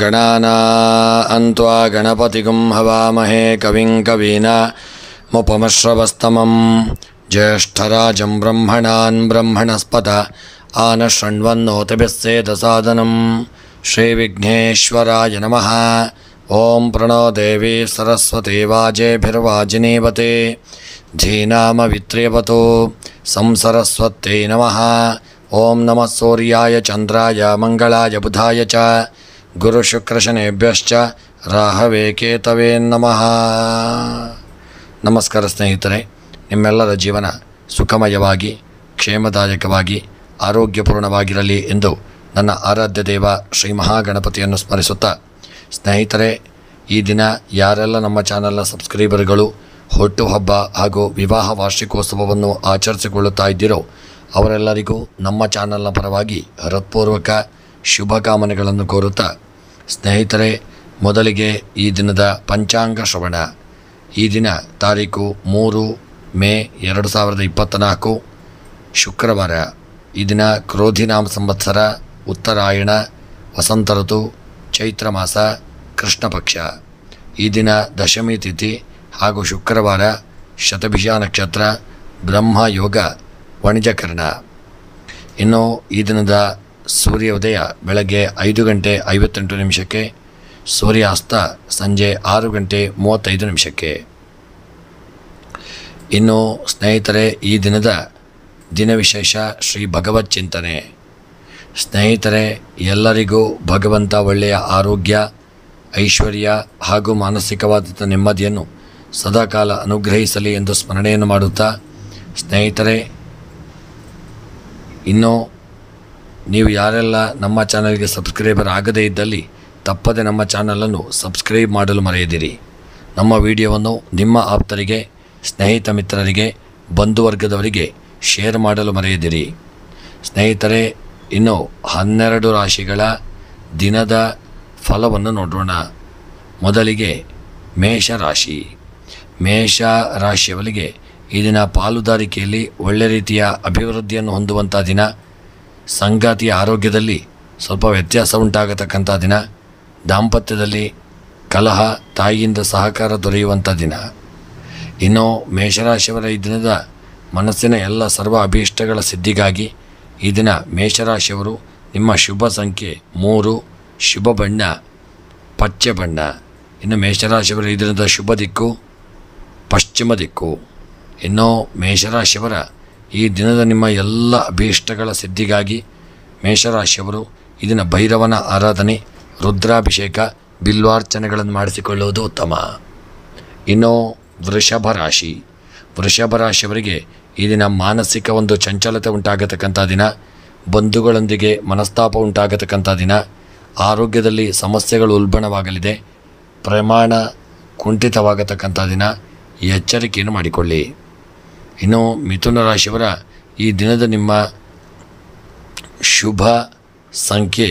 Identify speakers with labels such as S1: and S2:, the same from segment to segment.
S1: ಗಣಾನಾನ್ತ್ವಾ ಗಣಪತಿಗುಂ ಹವಾಮಹೇ ಕವಿಂ ಕವೀನಾಮುಪಮಶ್ರವಸ್ತಮಂ ಜ್ಯೇಷ್ಠರಾಜಂ ಬ್ರಹ್ಮಣಾನ್ ಬ್ರಹ್ಮಣಸ್ಪತ ಆನಶೃಣ್ವನ್ನೋತಿಭಿಸ್ಸೇದಸಾದನಂ ಶ್ರೀವಿಘ್ನೇಶ್ವರಾಯ ನಮಃ. ಓಂ ಪ್ರಣೋ ದೇವಿ ಸರಸ್ವತಿ ವಾಜೇಭಿರ್ವಾಜಿನೀವತೆ ಧೀನಾಮವಿತ್ರ್ಯವತೋ ಸಂಸರಸ್ವತ್ಯೈ ನಮಃ. ಓಂ ನಮಃ ಸೂರ್ಯಾಯ ಚಂದ್ರಾಯ ಮಂಗಳಾಯ ಬುಧಾಯ ಚ ಗುರುಶುಕ್ರಶನೇಭ್ಯಶ್ಚ ರಾಹವೇ ಕೇತವೇ ನಮಃ. ನಮಸ್ಕಾರ ಸ್ನೇಹಿತರೆ, ನಿಮ್ಮೆಲ್ಲರ ಜೀವನ ಸುಖಮಯವಾಗಿ ಕ್ಷೇಮದಾಯಕವಾಗಿ ಆರೋಗ್ಯಪೂರ್ಣವಾಗಿರಲಿ ಎಂದು ನನ್ನ ಆರಾಧ್ಯ ದೇವ ಶ್ರೀ ಮಹಾಗಣಪತಿಯನ್ನು ಸ್ಮರಿಸುತ್ತಾ, ಸ್ನೇಹಿತರೆ, ಈ ದಿನ ಯಾರೆಲ್ಲ ನಮ್ಮ ಚಾನಲ್ನ ಸಬ್ಸ್ಕ್ರೈಬರ್ಗಳು ಹುಟ್ಟುಹಬ್ಬ ಹಾಗೂ ವಿವಾಹ ವಾರ್ಷಿಕೋತ್ಸವವನ್ನು ಆಚರಿಸಿಕೊಳ್ಳುತ್ತಾ ಇದ್ದೀರೋ ಅವರೆಲ್ಲರಿಗೂ ನಮ್ಮ ಚಾನಲ್ನ ಪರವಾಗಿ ಹೃತ್ಪೂರ್ವಕ ಶುಭಕಾಮನೆಗಳನ್ನು ಕೋರುತ್ತಾ, ಸ್ನೇಹಿತರೆ, ಮೊದಲಿಗೆ ಈ ದಿನದ ಪಂಚಾಂಗ ಶ್ರವಣ. ಈ ದಿನ ತಾರೀಕು 3 ಮೇ 2024 ಶುಕ್ರವಾರ. ಈ ದಿನ ಕ್ರೋಧಿನಾಮ ಸಂವತ್ಸರ, ಉತ್ತರಾಯಣ, ವಸಂತ ಋತು, ಚೈತ್ರ ಮಾಸ, ಕೃಷ್ಣ ಪಕ್ಷ. ಈ ದಿನ ದಶಮಿ ತಿಥಿ ಹಾಗೂ ಶುಕ್ರವಾರ, ಶತಭಿಷ ನಕ್ಷತ್ರ, ಬ್ರಹ್ಮ ಯೋಗ, ವಣಿಜಕರ್ಣ. ಇನ್ನು ಈ ದಿನದ ಸೂರ್ಯೋದಯ ಬೆಳಗ್ಗೆ 5 ಗಂಟೆ 58 ನಿಮಿಷಕ್ಕೆ, ಸೂರ್ಯಾಸ್ತ ಸಂಜೆ 6 ಗಂಟೆ 35 ನಿಮಿಷಕ್ಕೆ. ಇನ್ನು ಸ್ನೇಹಿತರೆ, ಈ ದಿನದ ದಿನವಿಶೇಷ ಶ್ರೀ ಭಗವತ್ ಚಿಂತನೆ. ಸ್ನೇಹಿತರೆ, ಎಲ್ಲರಿಗೂ ಭಗವಂತ ಒಳ್ಳೆಯ ಆರೋಗ್ಯ, ಐಶ್ವರ್ಯ ಹಾಗೂ ಮಾನಸಿಕವಾದ ನೆಮ್ಮದಿಯನ್ನು ಸದಾಕಾಲ ಅನುಗ್ರಹಿಸಲಿ ಎಂದು ಸ್ಮರಣೆಯನ್ನು ಮಾಡುತ್ತಾ, ಸ್ನೇಹಿತರೆ, ಇನ್ನು ನೀವು ಯಾರೆಲ್ಲ ನಮ್ಮ ಚಾನಲ್ಗೆ ಸಬ್ಸ್ಕ್ರೈಬರ್ ಆಗದೇ ಇದ್ದಲ್ಲಿ ತಪ್ಪದೆ ನಮ್ಮ ಚಾನಲನ್ನು ಸಬ್ಸ್ಕ್ರೈಬ್ ಮಾಡಲು ಮರೆಯದಿರಿ. ನಮ್ಮ ವಿಡಿಯೋವನ್ನು ನಿಮ್ಮ ಆಪ್ತರಿಗೆ, ಸ್ನೇಹಿತ ಮಿತ್ರರಿಗೆ, ಬಂಧುವರ್ಗದವರಿಗೆ ಶೇರ್ ಮಾಡಲು ಮರೆಯದಿರಿ. ಸ್ನೇಹಿತರೆ, ಇನ್ನು 12 ರಾಶಿಗಳ ದಿನದ ಫಲವನ್ನು ನೋಡೋಣ. ಮೊದಲಿಗೆ ಮೇಷರಾಶಿ. ಮೇಷ ರಾಶಿಯವರಿಗೆ ಈ ದಿನ ಪಾಲುದಾರಿಕೆಯಲ್ಲಿ ಒಳ್ಳೆ ರೀತಿಯ ಅಭಿವೃದ್ಧಿಯನ್ನು ಹೊಂದುವಂಥ ದಿನ. ಸಂಗಾತಿಯ ಆರೋಗ್ಯದಲ್ಲಿ ಸ್ವಲ್ಪ ವ್ಯತ್ಯಾಸ ಉಂಟಾಗತಕ್ಕಂಥ ದಿನ. ದಾಂಪತ್ಯದಲ್ಲಿ ಕಲಹ, ತಾಯಿಯಿಂದ ಸಹಕಾರ ದೊರೆಯುವಂಥ ದಿನ. ಇನ್ನು ಮೇಷರಾಶಿಯವರ ಈ ದಿನದ ಮನಸ್ಸಿನ ಎಲ್ಲ ಸರ್ವ ಅಭೀಷ್ಟಗಳ ಸಿದ್ಧಿಗಾಗಿ ಈ ದಿನ ಮೇಷರಾಶಿಯವರು ನಿಮ್ಮ ಶುಭ ಸಂಖ್ಯೆ 3, ಶುಭ ಬಣ್ಣ ಪಚ್ಚೆ ಬಣ್ಣ. ಇನ್ನು ಮೇಷರಾಶಿಯವರ ಈ ದಿನದ ಶುಭ ದಿಕ್ಕು ಪಶ್ಚಿಮ ದಿಕ್ಕು. ಇನ್ನು ಮೇಷರಾಶಿಯವರ ಈ ದಿನದ ನಿಮ್ಮ ಎಲ್ಲ ಅಭೀಷ್ಟಗಳ ಸಿದ್ಧಿಗಾಗಿ ಮೇಷರಾಶಿಯವರು ಈ ದಿನ ಭೈರವನ ಆರಾಧನೆ, ರುದ್ರಾಭಿಷೇಕ, ಬಿಲ್ವಾರ್ಚನೆಗಳನ್ನು ಮಾಡಿಸಿಕೊಳ್ಳುವುದು ಉತ್ತಮ. ಇನ್ನು ವೃಷಭ ರಾಶಿ. ವೃಷಭ ರಾಶಿಯವರಿಗೆ ಈ ದಿನ ಮಾನಸಿಕ ಒಂದು ಚಂಚಲತೆ ಉಂಟಾಗತಕ್ಕಂಥ ದಿನ. ಬಂಧುಗಳೊಂದಿಗೆ ಮನಸ್ತಾಪ ಉಂಟಾಗತಕ್ಕಂಥ ದಿನ. ಆರೋಗ್ಯದಲ್ಲಿ ಸಮಸ್ಯೆಗಳು ಉಲ್ಬಣವಾಗಲಿದೆ. ಪ್ರಮಾಣ ಕುಂಠಿತವಾಗತಕ್ಕಂಥ ದಿನ. ಎಚ್ಚರಿಕೆಯನ್ನು ಮಾಡಿಕೊಳ್ಳಿ. ಇನ್ನು ಮಿಥುನ ರಾಶಿಯವರ ಈ ದಿನದ ನಿಮ್ಮ ಶುಭ ಸಂಖ್ಯೆ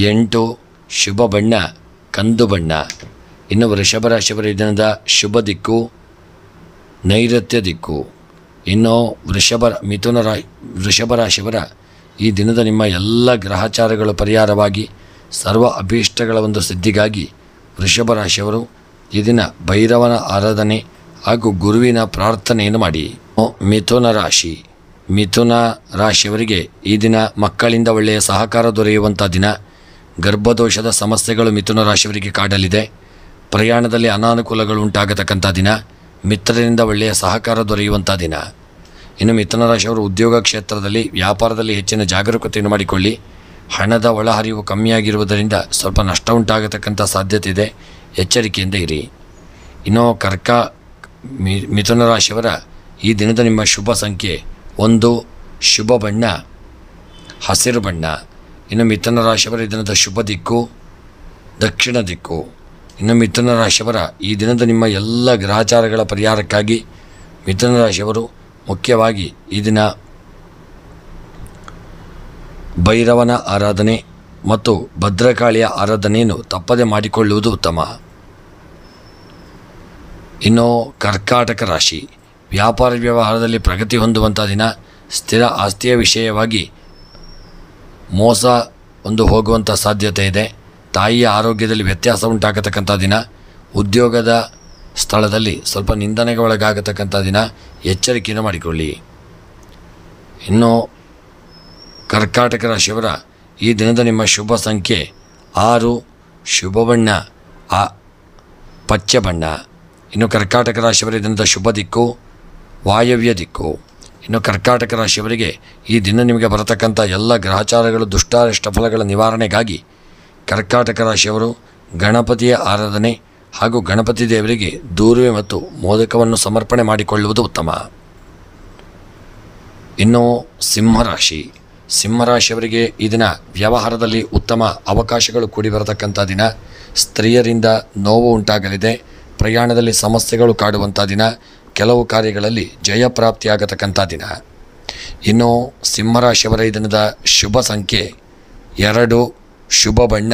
S1: 8, ಶುಭ ಬಣ್ಣ ಕಂದು ಬಣ್ಣ. ಇನ್ನು ವೃಷಭ ರಾಶಿಯವರ ಈ ದಿನದ ಶುಭ ದಿಕ್ಕು ನೈಋತ್ಯ ದಿಕ್ಕು. ಇನ್ನು ವೃಷಭ ರಾಶಿಯವರ ಈ ದಿನದ ನಿಮ್ಮ ಎಲ್ಲ ಗ್ರಹಚಾರಗಳು ಪರಿಹಾರವಾಗಿ ಸರ್ವ ಅಭೀಷ್ಟಗಳ ಒಂದು ಸಿದ್ಧಿಗಾಗಿ ವೃಷಭ ರಾಶಿಯವರು ಈ ದಿನ ಭೈರವನ ಆರಾಧನೆ ಹಾಗೂ ಗುರುವಿನ ಪ್ರಾರ್ಥನೆಯನ್ನು ಮಾಡಿ. ಮಿಥುನ ರಾಶಿ. ಮಿಥುನ ರಾಶಿಯವರಿಗೆ ಈ ದಿನ ಮಕ್ಕಳಿಂದ ಒಳ್ಳೆಯ ಸಹಕಾರ ದೊರೆಯುವಂಥ ದಿನ. ಗರ್ಭದೋಷದ ಸಮಸ್ಯೆಗಳು ಮಿಥುನ ರಾಶಿಯವರಿಗೆ ಕಾಡಲಿದೆ. ಪ್ರಯಾಣದಲ್ಲಿ ಅನಾನುಕೂಲಗಳು ಉಂಟಾಗತಕ್ಕಂಥ ದಿನ. ಮಿತ್ರರಿಂದ ಒಳ್ಳೆಯ ಸಹಕಾರ ದೊರೆಯುವಂಥ ದಿನ. ಇನ್ನು ಮಿಥುನ ರಾಶಿಯವರು ಉದ್ಯೋಗ ಕ್ಷೇತ್ರದಲ್ಲಿ, ವ್ಯಾಪಾರದಲ್ಲಿ ಹೆಚ್ಚಿನ ಜಾಗರೂಕತೆಯನ್ನು ಮಾಡಿಕೊಳ್ಳಿ. ಹಣದ ಒಳಹರಿವು ಕಮ್ಮಿಯಾಗಿರುವುದರಿಂದ ಸ್ವಲ್ಪ ನಷ್ಟ ಉಂಟಾಗತಕ್ಕಂಥ ಸಾಧ್ಯತೆ ಇದೆ. ಎಚ್ಚರಿಕೆಯಿಂದ ಇರಿ. ಇನ್ನು ಮಿಥುನ ರಾಶಿಯವರ ಈ ದಿನದ ನಿಮ್ಮ ಶುಭ ಸಂಖ್ಯೆ 1, ಶುಭ ಬಣ್ಣ ಹಸಿರು ಬಣ್ಣ. ಇನ್ನು ಮಿಥುನ ರಾಶಿಯವರ ಈ ದಿನದ ಶುಭ ದಿಕ್ಕು ದಕ್ಷಿಣ ದಿಕ್ಕು. ಇನ್ನು ಮಿಥುನ ರಾಶಿಯವರ ಈ ದಿನದ ನಿಮ್ಮ ಎಲ್ಲ ಗ್ರಹಚಾರಗಳ ಪರಿಹಾರಕ್ಕಾಗಿ ಮಿಥುನ ರಾಶಿಯವರು ಮುಖ್ಯವಾಗಿ ಈ ದಿನ ಭೈರವನ ಆರಾಧನೆ ಮತ್ತು ಭದ್ರಕಾಳಿಯ ಆರಾಧನೆಯನ್ನು ತಪ್ಪದೆ ಮಾಡಿಕೊಳ್ಳುವುದು ಉತ್ತಮ. ಇನ್ನು ಕರ್ಕಾಟಕ ರಾಶಿ. ವ್ಯಾಪಾರ ವ್ಯವಹಾರದಲ್ಲಿ ಪ್ರಗತಿ ಹೊಂದುವಂಥ ದಿನ. ಸ್ಥಿರ ಆಸ್ತಿಯ ವಿಷಯವಾಗಿ ಮೋಸ ಹೋಗುವಂಥ ಸಾಧ್ಯತೆ ಇದೆ. ತಾಯಿಯ ಆರೋಗ್ಯದಲ್ಲಿ ವ್ಯತ್ಯಾಸ ಉಂಟಾಗತಕ್ಕಂಥ ದಿನ. ಉದ್ಯೋಗದ ಸ್ಥಳದಲ್ಲಿ ಸ್ವಲ್ಪ ನಿಂದನೆಗೆ ಒಳಗಾಗತಕ್ಕಂಥ ದಿನ, ಎಚ್ಚರಿಕೆಯನ್ನು ಮಾಡಿಕೊಳ್ಳಿ. ಇನ್ನು ಕರ್ಕಾಟಕ ರಾಶಿಯವರ ಈ ದಿನದ ನಿಮ್ಮ ಶುಭ ಸಂಖ್ಯೆ 6, ಶುಭ ಬಣ್ಣ ಪಚ್ಚೆ ಬಣ್ಣ. ಇನ್ನು ಕರ್ಕಾಟಕ ರಾಶಿಯವರ ದಿನದ ಶುಭ ದಿಕ್ಕು ವಾಯವ್ಯ ದಿಕ್ಕು. ಇನ್ನು ಕರ್ಕಾಟಕ ರಾಶಿಯವರಿಗೆ ಈ ದಿನ ನಿಮಗೆ ಬರತಕ್ಕಂಥ ಎಲ್ಲ ಗ್ರಹಚಾರಗಳು ದುಷ್ಟಾರಿಷ್ಟ ಫಲಗಳ ನಿವಾರಣೆಗಾಗಿ ಕರ್ಕಾಟಕ ರಾಶಿಯವರು ಗಣಪತಿಯ ಆರಾಧನೆ ಹಾಗೂ ಗಣಪತಿ ದೇವರಿಗೆ ದೂರ್ವೆ ಮತ್ತು ಮೋದಕವನ್ನು ಸಮರ್ಪಣೆ ಮಾಡಿಕೊಳ್ಳುವುದು ಉತ್ತಮ. ಇನ್ನು ಸಿಂಹರಾಶಿಯವರಿಗೆ ಈ ದಿನ ವ್ಯವಹಾರದಲ್ಲಿ ಉತ್ತಮ ಅವಕಾಶಗಳು ಕೂಡಿ ಬರತಕ್ಕಂಥ ದಿನ. ಸ್ತ್ರೀಯರಿಂದ ನೋವು ಉಂಟಾಗಲಿದೆ. ಪ್ರಯಾಣದಲ್ಲಿ ಸಮಸ್ಯೆಗಳು ಕಾಡುವಂಥ ದಿನ. ಕೆಲವು ಕಾರ್ಯಗಳಲ್ಲಿ ಜಯಪ್ರಾಪ್ತಿಯಾಗತಕ್ಕಂಥ ದಿನ. ಇನ್ನು ಸಿಂಹರಾಶಿಯವರ ಈ ದಿನದ ಶುಭ ಸಂಖ್ಯೆ 2, ಶುಭ ಬಣ್ಣ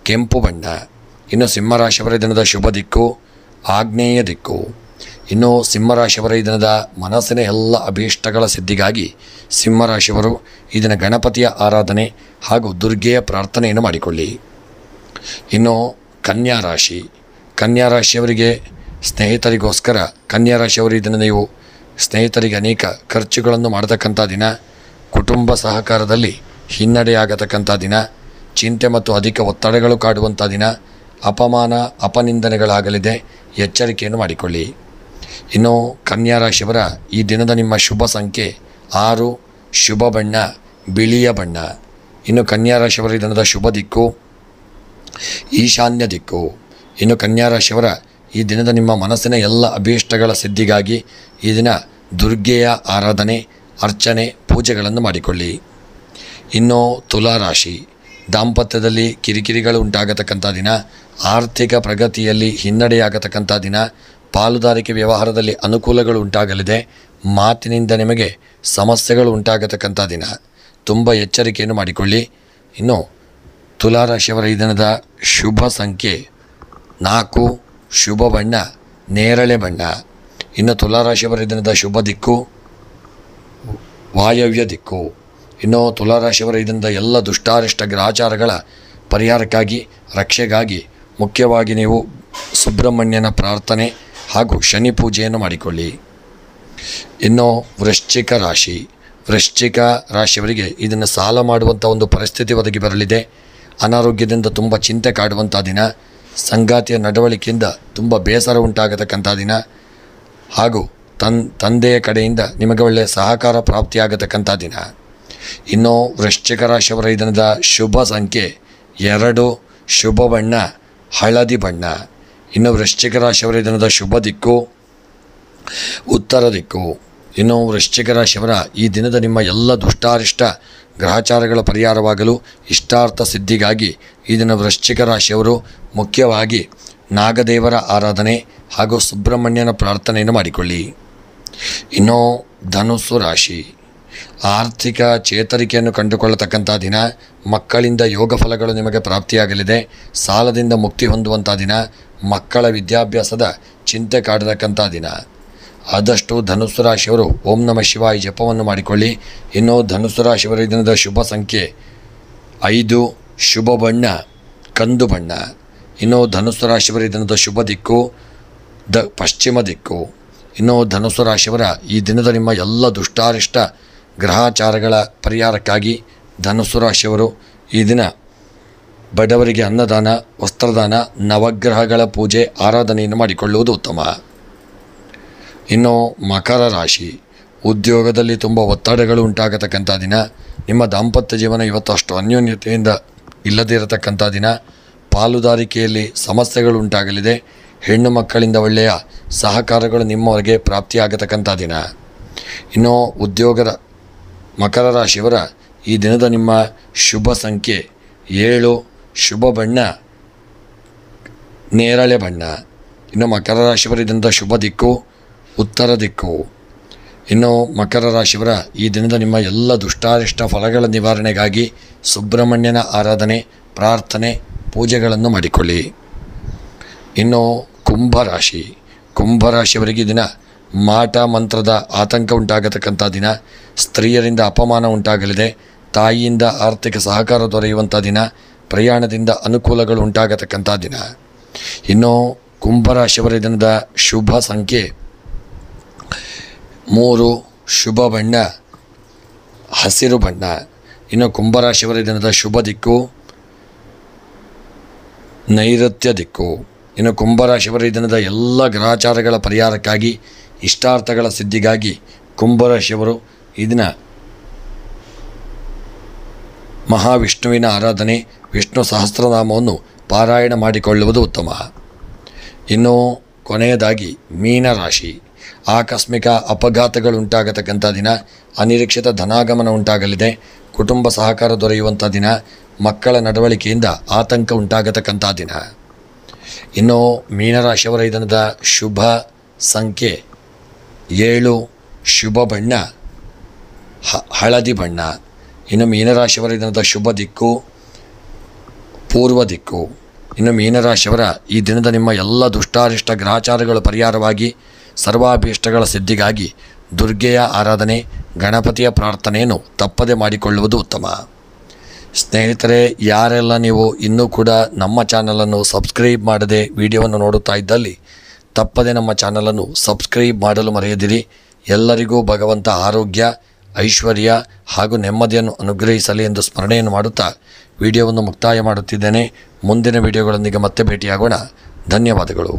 S1: ಕೆಂಪು ಬಣ್ಣ. ಇನ್ನು ಸಿಂಹರಾಶಿಯವರ ದಿನದ ಶುಭ ದಿಕ್ಕು ಆಗ್ನೇಯ ದಿಕ್ಕು. ಇನ್ನು ಸಿಂಹರಾಶಿಯವರ ಈ ದಿನದ ಮನಸ್ಸಿನ ಎಲ್ಲ ಅಭೀಷ್ಟಗಳ ಸಿದ್ಧಿಗಾಗಿ ಸಿಂಹರಾಶಿಯವರು ಈ ದಿನ ಗಣಪತಿಯ ಆರಾಧನೆ ಹಾಗೂ ದುರ್ಗೆಯ ಪ್ರಾರ್ಥನೆಯನ್ನು ಮಾಡಿಕೊಳ್ಳಿ. ಇನ್ನು ಕನ್ಯಾ ರಾಶಿಯವರಿಗೆ ಸ್ನೇಹಿತರಿಗೋಸ್ಕರ ಕನ್ಯಾ ರಾಶಿಯವರು ಈ ದಿನ ನೀವು ಸ್ನೇಹಿತರಿಗೆ ಅನೇಕ ಖರ್ಚುಗಳನ್ನು ಮಾಡತಕ್ಕಂಥ ದಿನ. ಕುಟುಂಬ ಸಹಕಾರದಲ್ಲಿ ಹಿನ್ನಡೆಯಾಗತಕ್ಕಂಥ ದಿನ. ಚಿಂತೆ ಮತ್ತು ಅಧಿಕ ಒತ್ತಡಗಳು ಕಾಡುವಂಥ ದಿನ. ಅಪಮಾನ ಅಪನಿಂದನೆಗಳಾಗಲಿದೆ. ಎಚ್ಚರಿಕೆಯನ್ನು ಮಾಡಿಕೊಳ್ಳಿ. ಇನ್ನು ಕನ್ಯಾ ರಾಶಿಯವರ ಈ ದಿನದ ನಿಮ್ಮ ಶುಭ ಸಂಖ್ಯೆ 6, ಶುಭ ಬಣ್ಣ ಬಿಳಿಯ ಬಣ್ಣ. ಇನ್ನು ಕನ್ಯಾ ರಾಶಿಯವರ ಈ ದಿನದ ಶುಭ ದಿಕ್ಕು ಈಶಾನ್ಯ ದಿಕ್ಕು. ಇನ್ನು ಕನ್ಯಾ ರಾಶಿಯವರ ಈ ದಿನದ ನಿಮ್ಮ ಮನಸ್ಸಿನ ಎಲ್ಲ ಅಭೀಷ್ಟಗಳ ಸಿದ್ಧಿಗಾಗಿ ಈ ದಿನ ದುರ್ಗೆಯ ಆರಾಧನೆ ಅರ್ಚನೆ ಪೂಜೆಗಳನ್ನು ಮಾಡಿಕೊಳ್ಳಿ. ಇನ್ನು ತುಲಾರಾಶಿ ದಾಂಪತ್ಯದಲ್ಲಿ ಕಿರಿಕಿರಿಗಳು ಉಂಟಾಗತಕ್ಕಂಥ ದಿನ. ಆರ್ಥಿಕ ಪ್ರಗತಿಯಲ್ಲಿ ಹಿನ್ನಡೆಯಾಗತಕ್ಕಂಥ ದಿನ. ಪಾಲುದಾರಿಕೆ ವ್ಯವಹಾರದಲ್ಲಿ ಅನುಕೂಲಗಳು ಉಂಟಾಗಲಿದೆ. ಮಾತಿನಿಂದ ನಿಮಗೆ ಸಮಸ್ಯೆಗಳು ಉಂಟಾಗತಕ್ಕಂಥ ದಿನ. ತುಂಬ ಎಚ್ಚರಿಕೆಯನ್ನು ಮಾಡಿಕೊಳ್ಳಿ. ಇನ್ನು ತುಲಾರಾಶಿಯವರ ಈ ದಿನದ ಶುಭ ಸಂಖ್ಯೆ 4, ಶುಭ ಬಣ್ಣ ನೇರಳೆ ಬಣ್ಣ. ಇನ್ನು ತುಲಾರಾಶಿಯವರ ಈ ದಿನದ ಶುಭ ದಿಕ್ಕು ವಾಯವ್ಯ ದಿಕ್ಕು. ಇನ್ನು ತುಲಾರಾಶಿಯವರ ಈ ದಿನದ ಎಲ್ಲ ದುಷ್ಟಾರಿಷ್ಟ ಗ್ರಹಚಾರಗಳ ಪರಿಹಾರಕ್ಕಾಗಿ ರಕ್ಷೆಗಾಗಿ ಮುಖ್ಯವಾಗಿ ನೀವು ಸುಬ್ರಹ್ಮಣ್ಯನ ಪ್ರಾರ್ಥನೆ ಹಾಗೂ ಶನಿ ಪೂಜೆಯನ್ನು ಮಾಡಿಕೊಳ್ಳಿ. ಇನ್ನು ವೃಶ್ಚಿಕ ರಾಶಿಯವರಿಗೆ ಇದನ್ನು ಸಾಲ ಮಾಡುವಂಥ ಒಂದು ಪರಿಸ್ಥಿತಿ ಒದಗಿ ಬರಲಿದೆ. ಅನಾರೋಗ್ಯದಿಂದ ತುಂಬ ಚಿಂತೆ ಕಾಡುವಂಥ ದಿನ. ಸಂಗಾತಿಯ ನಡವಳಿಕೆಯಿಂದ ತುಂಬ ಬೇಸರ ಉಂಟಾಗತಕ್ಕಂಥ ದಿನ ಹಾಗೂ ತಂದೆಯ ಕಡೆಯಿಂದ ನಿಮಗೆ ಒಳ್ಳೆಯ ಸಹಕಾರ ಪ್ರಾಪ್ತಿಯಾಗತಕ್ಕಂಥ ದಿನ. ಇನ್ನು ವೃಶ್ಚಿಕ ರಾಶಿಯವರ ಈ ದಿನದ ಶುಭ ಸಂಖ್ಯೆ 2, ಶುಭ ಬಣ್ಣ ಹಳದಿ ಬಣ್ಣ. ಇನ್ನು ವೃಶ್ಚಿಕ ರಾಶಿಯವರ ಈ ದಿನದ ಶುಭ ದಿಕ್ಕು ಉತ್ತರ ದಿಕ್ಕು. ಇನ್ನು ವೃಶ್ಚಿಕ ರಾಶಿಯವರ ಈ ದಿನದ ನಿಮ್ಮ ಎಲ್ಲ ದುಷ್ಟಾರಿಷ್ಟ ಗ್ರಹಚಾರಗಳ ಪರಿಹಾರವಾಗಲು ಇಷ್ಟಾರ್ಥ ಸಿದ್ಧಿಗಾಗಿ ಈ ದಿನ ವೃಶ್ಚಿಕ ರಾಶಿಯವರು ಮುಖ್ಯವಾಗಿ ನಾಗದೇವರ ಆರಾಧನೆ ಹಾಗೂ ಸುಬ್ರಹ್ಮಣ್ಯನ ಪ್ರಾರ್ಥನೆಯನ್ನು ಮಾಡಿಕೊಳ್ಳಿ. ಇನ್ನು ಧನುಸ್ಸು ರಾಶಿ ಆರ್ಥಿಕ ಚೇತರಿಕೆಯನ್ನು ಕಂಡುಕೊಳ್ಳತಕ್ಕಂಥ ದಿನ. ಮಕ್ಕಳಿಂದ ಯೋಗ ಫಲಗಳು ನಿಮಗೆ ಪ್ರಾಪ್ತಿಯಾಗಲಿದೆ. ಸಾಲದಿಂದ ಮುಕ್ತಿ ಹೊಂದುವಂಥ ದಿನ. ಮಕ್ಕಳ ವಿದ್ಯಾಭ್ಯಾಸದ ಚಿಂತೆ ಕಾಡತಕ್ಕಂಥ ದಿನ. ಆದಷ್ಟು ಧನುಸ್ಸು ರಾಶಿಯವರು ಓಂ ನಮಃ ಶಿವಾಯ ಜಪವನ್ನು ಮಾಡಿಕೊಳ್ಳಿ. ಇನ್ನು ಧನುಸ್ಸು ರಾಶಿಯವರ ದಿನದ ಶುಭ ಸಂಖ್ಯೆ 5, ಶುಭ ಬಣ್ಣ ಕಂದು ಬಣ್ಣ. ಇನ್ನು ಧನುಸ್ಸು ರಾಶಿಯವರ ದಿನದ ಶುಭ ದಿಕ್ಕು ಪಶ್ಚಿಮ ದಿಕ್ಕು. ಇನ್ನು ಧನುಸ್ಸು ರಾಶಿಯವರ ಈ ದಿನದ ನಿಮ್ಮ ಎಲ್ಲ ದುಷ್ಟಾರಿಷ್ಟ ಗ್ರಹಚಾರಗಳ ಪರಿಹಾರಕ್ಕಾಗಿ ಧನುಸ್ಸು ರಾಶಿಯವರು ಈ ದಿನ ಬಡವರಿಗೆ ಅನ್ನದಾನ ವಸ್ತ್ರದಾನ ನವಗ್ರಹಗಳ ಪೂಜೆ ಆರಾಧನೆಯನ್ನು ಮಾಡಿಕೊಳ್ಳುವುದು ಉತ್ತಮ. ಇನ್ನು ಮಕರ ರಾಶಿ ಉದ್ಯೋಗದಲ್ಲಿ ತುಂಬ ಒತ್ತಡಗಳು ಉಂಟಾಗತಕ್ಕಂಥ ದಿನ. ನಿಮ್ಮ ದಾಂಪತ್ಯ ಜೀವನ ಇವತ್ತು ಅಷ್ಟು ಅನ್ಯೋನ್ಯತೆಯಿಂದ ಇಲ್ಲದೇ ಇರತಕ್ಕಂಥ ದಿನ. ಪಾಲುದಾರಿಕೆಯಲ್ಲಿ ಸಮಸ್ಯೆಗಳು ಉಂಟಾಗಲಿದೆ. ಹೆಣ್ಣು ಮಕ್ಕಳಿಂದ ಒಳ್ಳೆಯ ಸಹಕಾರಗಳು ನಿಮ್ಮವರೆಗೆ ಪ್ರಾಪ್ತಿಯಾಗತಕ್ಕಂಥ ದಿನ. ಇನ್ನು ಉದ್ಯೋಗದ ಮಕರ ರಾಶಿಯವರ ಈ ದಿನದ ನಿಮ್ಮ ಶುಭ ಸಂಖ್ಯೆ 7, ಶುಭ ಬಣ್ಣ ನೇರಳೆ ಬಣ್ಣ. ಇನ್ನು ಮಕರ ರಾಶಿಯವರ ದಿನದ ಶುಭ ದಿಕ್ಕು ಉತ್ತರ ದಿಕ್ಕು. ಇನ್ನು ಮಕರ ರಾಶಿಯವರ ಈ ದಿನದ ನಿಮ್ಮ ಎಲ್ಲ ದುಷ್ಟಾರಿಷ್ಟ ಫಲಗಳ ನಿವಾರಣೆಗಾಗಿ ಸುಬ್ರಹ್ಮಣ್ಯನ ಆರಾಧನೆ ಪ್ರಾರ್ಥನೆ ಪೂಜೆಗಳನ್ನು ಮಾಡಿಕೊಳ್ಳಿ. ಇನ್ನು ಕುಂಭರಾಶಿಯವರಿಗೆ ದಿನ ಮಾಟ ಮಂತ್ರದ ಆತಂಕ ಉಂಟಾಗತಕ್ಕಂಥ ದಿನ. ಸ್ತ್ರೀಯರಿಂದ ಅಪಮಾನ ಉಂಟಾಗಲಿದೆ. ತಾಯಿಯಿಂದ ಆರ್ಥಿಕ ಸಹಕಾರ ದೊರೆಯುವಂಥ ದಿನ. ಪ್ರಯಾಣದಿಂದ ಅನುಕೂಲಗಳು ಉಂಟಾಗತಕ್ಕಂಥ ದಿನ. ಇನ್ನು ಕುಂಭರಾಶಿಯವರ ದಿನದ ಶುಭ ಸಂಖ್ಯೆ 3, ಶುಭ ಬಣ್ಣ ಹಸಿರು ಬಣ್ಣ. ಇನ್ನು ಕುಂಭರಾಶಿಯವರ ದಿನದ ಶುಭ ದಿಕ್ಕು ನೈಋತ್ಯ ದಿಕ್ಕು. ಇನ್ನು ಕುಂಭರಾಶಿಯವರ ದಿನದ ಎಲ್ಲ ಗ್ರಹಚಾರಗಳ ಪರಿಹಾರಕ್ಕಾಗಿ ಇಷ್ಟಾರ್ಥಗಳ ಸಿದ್ಧಿಗಾಗಿ ಕುಂಭರಾಶಿಯವರು ಈ ದಿನ ಮಹಾವಿಷ್ಣುವಿನ ಆರಾಧನೆ, ವಿಷ್ಣು ಸಹಸ್ರನಾಮವನ್ನು ಪಾರಾಯಣ ಮಾಡಿಕೊಳ್ಳುವುದು ಉತ್ತಮ. ಇನ್ನು ಕೊನೆಯದಾಗಿ ಮೀನರಾಶಿ. ಆಕಸ್ಮಿಕ ಅಪಘಾತಗಳುಂಟಾಗತಕ್ಕಂಥ ದಿನ, ಅನಿರೀಕ್ಷಿತ ಧನಾಗಮನ ಉಂಟಾಗಲಿದೆ, ಕುಟುಂಬ ಸಹಕಾರ ದೊರೆಯುವಂಥ ದಿನ, ಮಕ್ಕಳ ನಡವಳಿಕೆಯಿಂದ ಆತಂಕ ಉಂಟಾಗತಕ್ಕಂಥ ದಿನ. ಇನ್ನು ಮೀನರಾಶಿಯವರ ದಿನದ ಶುಭ ಸಂಖ್ಯೆ 7, ಶುಭ ಬಣ್ಣ ಹಳದಿ ಬಣ್ಣ. ಇನ್ನು ಮೀನರಾಶಿಯವರ ದಿನದ ಶುಭ ದಿಕ್ಕು ಪೂರ್ವ ದಿಕ್ಕು. ಇನ್ನು ಮೀನರಾಶಿಯವರ ಈ ದಿನದ ನಿಮ್ಮ ಎಲ್ಲ ದುಷ್ಟಾರಿಷ್ಟ ಗ್ರಹಚಾರಗಳ ಪರಿಹಾರವಾಗಿ ಸರ್ವಾಭೀಷ್ಟಗಳ ಸಿದ್ಧಿಗಾಗಿ ದುರ್ಗೆಯ ಆರಾಧನೆ, ಗಣಪತಿಯ ಪ್ರಾರ್ಥನೆಯನ್ನು ತಪ್ಪದೆ ಮಾಡಿಕೊಳ್ಳುವುದು ಉತ್ತಮ. ಸ್ನೇಹಿತರೆ, ಯಾರೆಲ್ಲ ನೀವು ಇನ್ನೂ ಕೂಡ ನಮ್ಮ ಚಾನಲನ್ನು ಸಬ್ಸ್ಕ್ರೈಬ್ ಮಾಡದೆ ವಿಡಿಯೋವನ್ನು ನೋಡುತ್ತಾ ಇದ್ದಲ್ಲಿ ತಪ್ಪದೆ ನಮ್ಮ ಚಾನಲನ್ನು ಸಬ್ಸ್ಕ್ರೈಬ್ ಮಾಡಲು ಮರೆಯದಿರಿ. ಎಲ್ಲರಿಗೂ ಭಗವಂತ ಆರೋಗ್ಯ, ಐಶ್ವರ್ಯ ಹಾಗೂ ನೆಮ್ಮದಿಯನ್ನು ಅನುಗ್ರಹಿಸಲಿ ಎಂದು ಸ್ಮರಣೆಯನ್ನು ಮಾಡುತ್ತಾ ವಿಡಿಯೋವನ್ನು ಮುಕ್ತಾಯ ಮಾಡುತ್ತಿದ್ದೇನೆ. ಮುಂದಿನ ವಿಡಿಯೋಗಳೊಂದಿಗೆ ಮತ್ತೆ ಭೇಟಿಯಾಗೋಣ. ಧನ್ಯವಾದಗಳು.